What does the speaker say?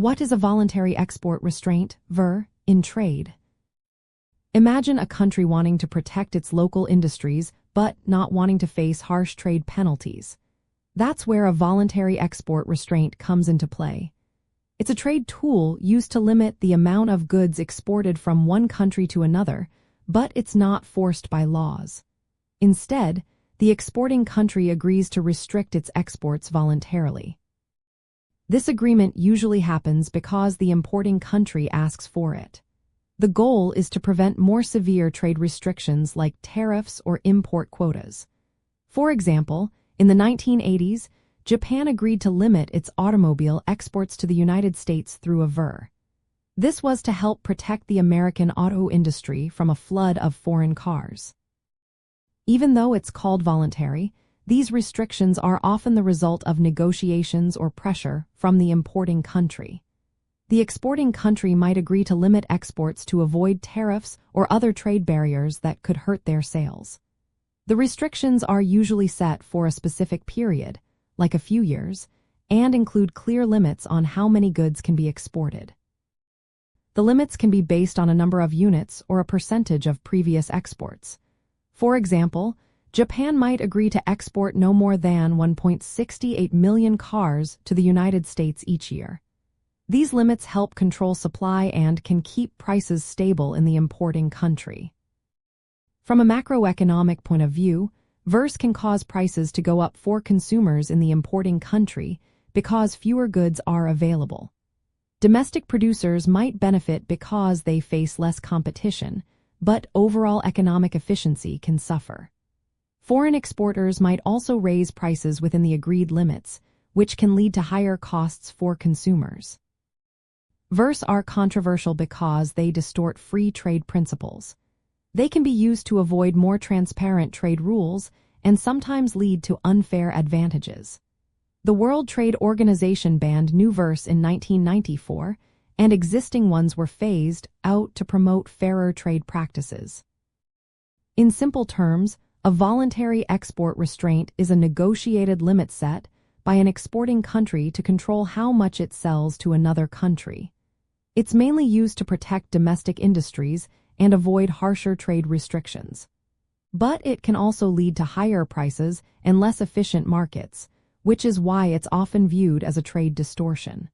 What is a voluntary export restraint, VER, in trade? Imagine a country wanting to protect its local industries but not wanting to face harsh trade penalties. That's where a voluntary export restraint comes into play. It's a trade tool used to limit the amount of goods exported from one country to another, but it's not forced by laws. Instead, the exporting country agrees to restrict its exports voluntarily. This agreement usually happens because the importing country asks for it. The goal is to prevent more severe trade restrictions like tariffs or import quotas. For example, in the 1980s, Japan agreed to limit its automobile exports to the United States through a VER. This was to help protect the American auto industry from a flood of foreign cars. Even though it's called voluntary, these restrictions are often the result of negotiations or pressure from the importing country. The exporting country might agree to limit exports to avoid tariffs or other trade barriers that could hurt their sales. The restrictions are usually set for a specific period, like a few years, and include clear limits on how many goods can be exported. The limits can be based on a number of units or a percentage of previous exports. For example, Japan might agree to export no more than 1.68 million cars to the United States each year. These limits help control supply and can keep prices stable in the importing country. From a macroeconomic point of view, VERs can cause prices to go up for consumers in the importing country because fewer goods are available. Domestic producers might benefit because they face less competition, but overall economic efficiency can suffer. Foreign exporters might also raise prices within the agreed limits, which can lead to higher costs for consumers. VERs are controversial because they distort free trade principles. They can be used to avoid more transparent trade rules and sometimes lead to unfair advantages. The World Trade Organization banned new VERs in 1994, and existing ones were phased out to promote fairer trade practices. In simple terms, a voluntary export restraint is a negotiated limit set by an exporting country to control how much it sells to another country. It's mainly used to protect domestic industries and avoid harsher trade restrictions. But it can also lead to higher prices and less efficient markets, which is why it's often viewed as a trade distortion.